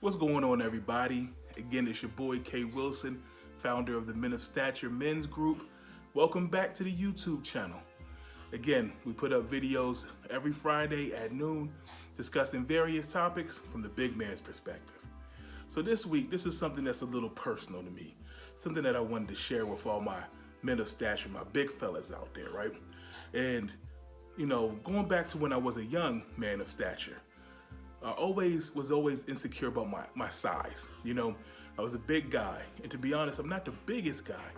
What's going on, everybody? Again, it's your boy K Wilson, founder of the Men of Stature Men's Group. Welcome back to the YouTube channel. Again, we put up videos every Friday at noon discussing various topics from the big man's perspective. So this week, this is something that's a little personal to me, something that I wanted to share with all my men of stature, my big fellas out there, right? And, you know, going back to when I was a young man of stature, I was always insecure about my size. You know, I was a big guy, and to be honest, I'm not the biggest guy.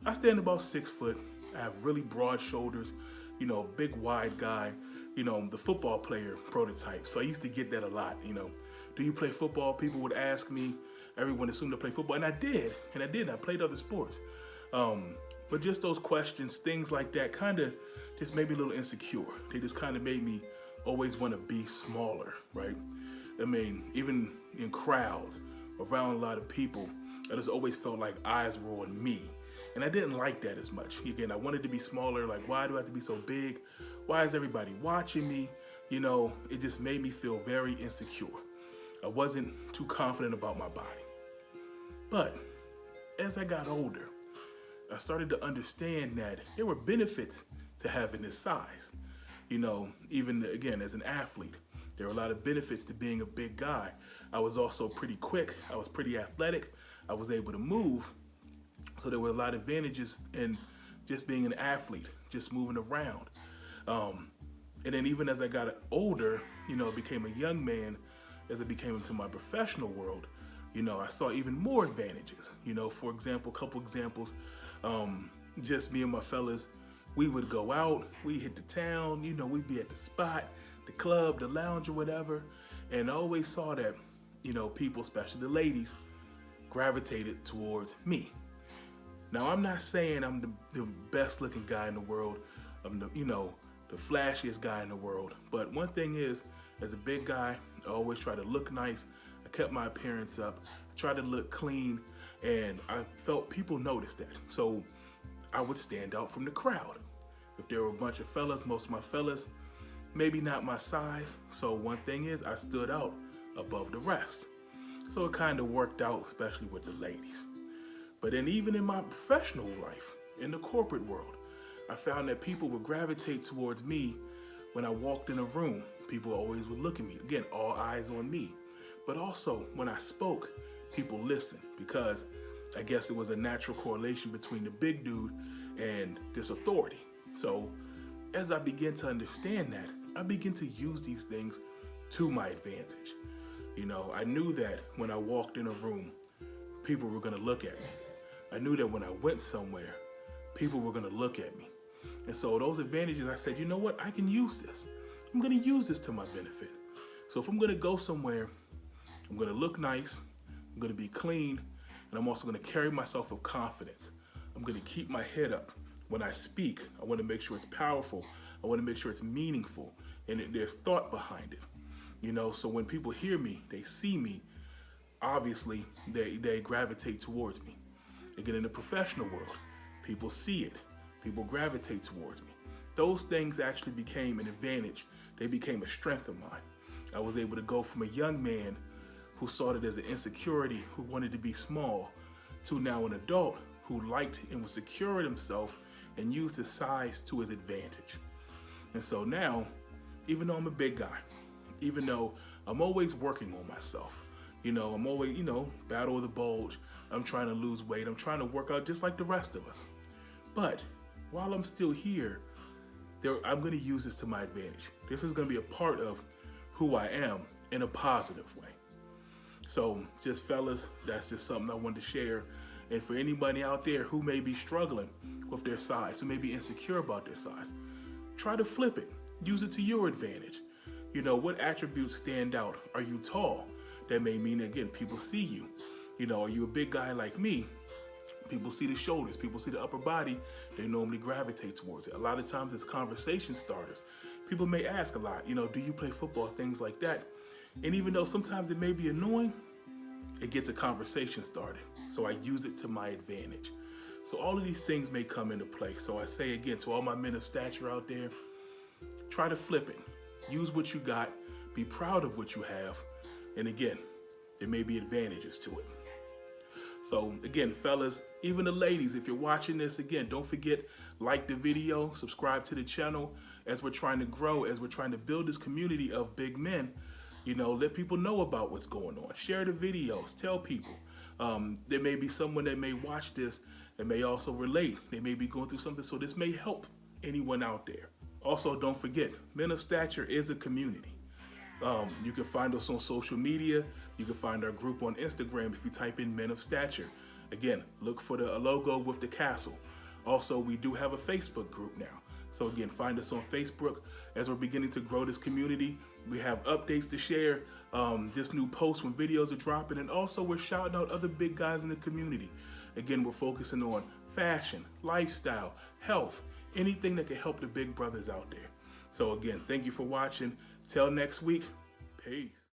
I stand about 6 foot. I have really broad shoulders, you know, big wide guy, you know, the football player prototype. So I used to get that a lot, you know. Do you play football? People would ask me. Everyone assumed I played football, and I did. I played other sports. But just those questions, things like that, kind of just made me a little insecure. They just kind of made me always want to be smaller, right? I mean, even in crowds, around a lot of people, I just always felt like eyes were on me. And I didn't like that as much. Again, I wanted to be smaller. Like, why do I have to be so big? Why is everybody watching me? You know, it just made me feel very insecure. I wasn't too confident about my body. But as I got older, I started to understand that there were benefits to having this size. You know, even again, as an athlete, there are a lot of benefits to being a big guy. I was also pretty quick. I was pretty athletic. I was able to move. So there were a lot of advantages in just being an athlete, just moving around. And then even as I got older, you know, became a young man, as I became into my professional world, you know, I saw even more advantages. You know, for example, a couple examples, just me and my fellas, we would go out, we hit the town, you know, we'd be at the spot, the club, the lounge or whatever. And I always saw that, you know, people, especially the ladies, gravitated towards me. Now, I'm not saying I'm the best looking guy in the world. I'm the, you know, the flashiest guy in the world. But one thing is, as a big guy, I always try to look nice. I kept my appearance up. I tried to look clean, and I felt people noticed that. So I would stand out from the crowd. If there were a bunch of fellas, most of my fellas, maybe not my size. So one thing is, I stood out above the rest. So it kind of worked out, especially with the ladies. But then even in my professional life, in the corporate world, I found that people would gravitate towards me when I walked in a room. People always would look at me. Again, all eyes on me. But also, when I spoke, people listened because I guess it was a natural correlation between the big dude and this authority. So as I began to understand that, I began to use these things to my advantage. You know, I knew that when I walked in a room, people were going to look at me. I knew that when I went somewhere, people were going to look at me. And so those advantages, I said, you know what? I can use this. I'm going to use this to my benefit. So if I'm going to go somewhere, I'm going to look nice, I'm going to be clean, and I'm also going to carry myself with confidence. I'm going to keep my head up. When I speak, I want to make sure it's powerful. I want to make sure it's meaningful, and there's thought behind it. You know, so when people hear me, they see me, obviously they gravitate towards me. Again, in the professional world, people see it. People gravitate towards me. Those things actually became an advantage. They became a strength of mine. I was able to go from a young man who saw it as an insecurity, who wanted to be small, to now an adult who liked and was secure in himself and used his size to his advantage. And so now, even though I'm a big guy, even though I'm always working on myself, you know, I'm always, you know, battle of the bulge, I'm trying to lose weight, I'm trying to work out just like the rest of us. But while I'm still here, I'm going to use this to my advantage. This is going to be a part of who I am in a positive way. So just fellas, that's just something I wanted to share. And for anybody out there who may be struggling with their size, who may be insecure about their size, try to flip it. Use it to your advantage. You know, what attributes stand out? Are you tall? That may mean, again, people see you. You know, are you a big guy like me? People see the shoulders, people see the upper body, they normally gravitate towards it. A lot of times it's conversation starters. People may ask a lot, you know, do you play football, things like that. And even though sometimes it may be annoying, it gets a conversation started. So I use it to my advantage. So all of these things may come into play. So I say again to all my men of stature out there, try to flip it. Use what you got, be proud of what you have. And again, there may be advantages to it. So again, fellas, even the ladies, if you're watching this, again, don't forget, like the video, subscribe to the channel. As we're trying to grow, as we're trying to build this community of big men, you know, let people know about what's going on. Share the videos, tell people. There may be someone that may watch this and may also relate. They may be going through something, so this may help anyone out there. Also, don't forget, Men of Stature is a community. You can find us on social media. You can find our group on Instagram if you type in Men of Stature. Again, look for the logo with the castle. Also, we do have a Facebook group now. So again, find us on Facebook. As we're beginning to grow this community, we have updates to share, just new posts when videos are dropping, and also we're shouting out other big guys in the community. Again, we're focusing on fashion, lifestyle, health, anything that can help the big brothers out there. So again, thank you for watching. Till next week, peace.